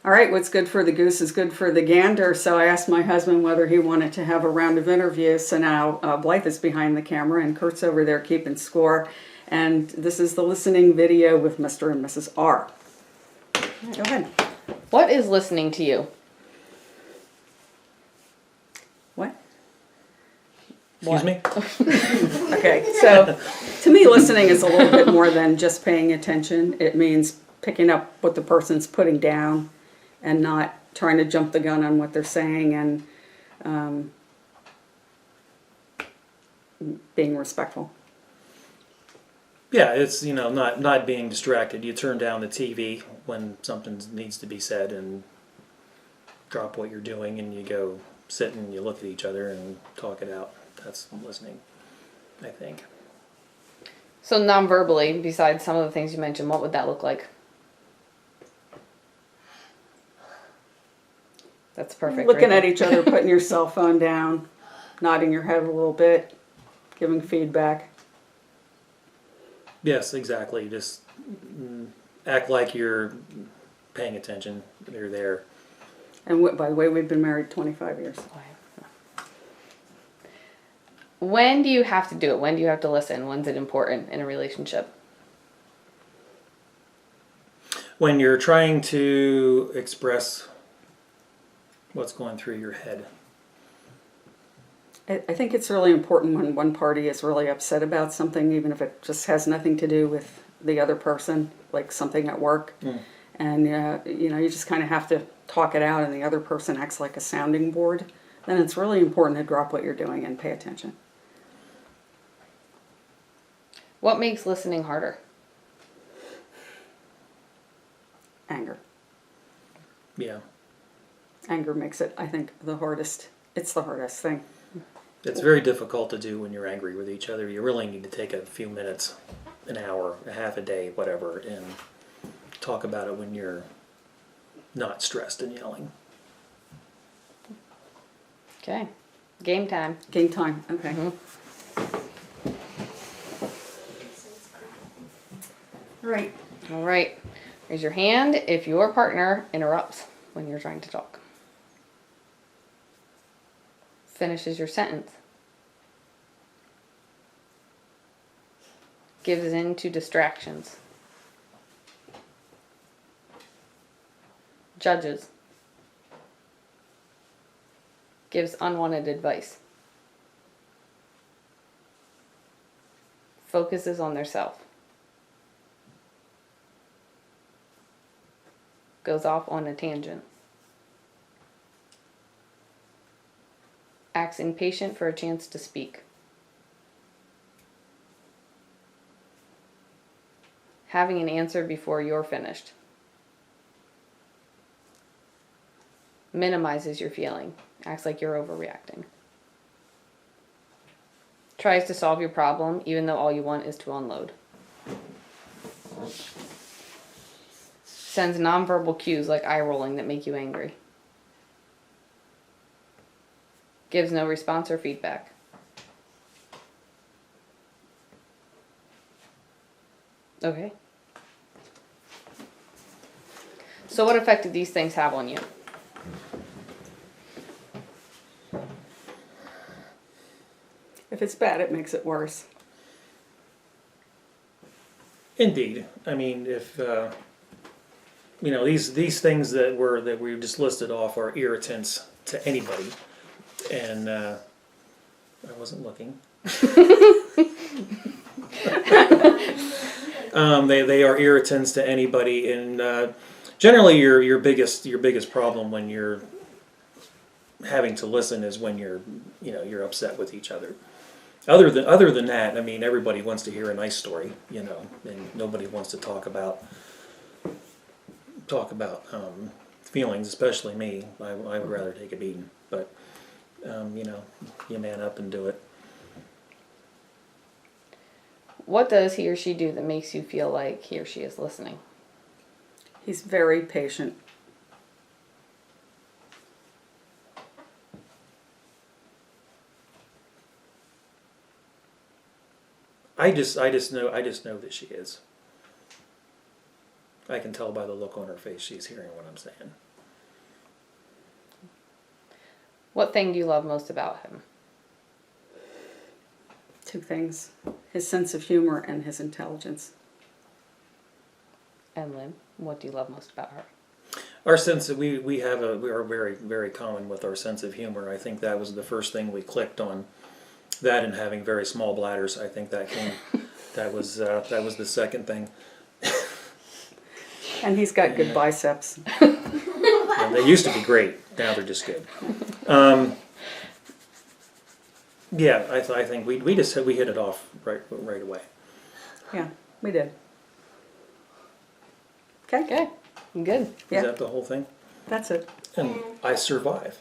All right, what's good for the goose is good for the gander. So I asked my husband whether he wanted to have a round of interviews. So now Blythe is behind the camera and Kurt's over there keeping score. And this is the listening video with Mr. and Mrs. R. Go ahead. What is listening to you? What? Excuse me? Okay, so to me, listening is a little bit more than just paying attention. It means picking up what the person's putting down and not trying to jump the gun on what they're saying, and being respectful. Yeah, it's, not being distracted. You turn down the TV when something needs to be said and drop what you're doing and you go sit and you look at each other and talk it out. That's listening, I think. So non-verbally, besides some of the things you mentioned, what would that look like? That's perfect. Looking right at each other, putting your cell phone down, nodding your head a little bit, giving feedback. Yes, exactly. Just act like you're paying attention. You're there. And by the way, we've been married 25 years. When do you have to do it? When do you have to listen? When's it important in a relationship? When you're trying to express what's going through your head. I think it's really important when one party is really upset about something, even if it just has nothing to do with the other person, like something at work. And, you just kind of have to talk it out and the other person acts like a sounding board. Then it's really important to drop what you're doing and pay attention. What makes listening harder? Anger. Yeah. Anger makes it, I think, the hardest. It's the hardest thing. It's very difficult to do when you're angry with each other. You really need to take a few minutes, an hour, a half a day, whatever, and talk about it when you're not stressed and yelling. Okay. Game time. Game time. Okay. Right. All right. Raise your hand if your partner interrupts when you're trying to talk. Finishes your sentence. Gives in to distractions. Judges. Gives unwanted advice. Focuses on their self. Goes off on a tangent. Acts impatient for a chance to speak. Having an answer before you're finished. Minimizes your feeling. Acts like you're overreacting. Tries to solve your problem even though all you want is to unload. Sends nonverbal cues like eye rolling that make you angry. Gives no response or feedback. Okay. So what effect do these things have on you? If it's bad, it makes it worse. Indeed. I mean, if these things that we just listed off are irritants to anybody, and I wasn't looking. They are irritants to anybody, and generally your biggest problem when you're having to listen is when you're upset with each other. Other than that, I mean, everybody wants to hear a nice story, and nobody wants to talk about feelings, especially me. I would rather take a beating, but you man up and do it. What does he or she do that makes you feel like he or she is listening? He's very patient. I just know that she is. I can tell by the look on her face she's hearing what I'm saying. What thing do you love most about him? Two things: his sense of humor and his intelligence. And Lynn, what do you love most about her? Our sense that we are very, very common with our sense of humor. I think that was the first thing we clicked on. That and having very small bladders. I think that came. That was the second thing. And he's got good biceps. And they used to be great. Now they're just good. Yeah, I think we hit it off right away. Yeah, we did. Okay. Okay, good. Yeah. Is that the whole thing? That's it. And I survive.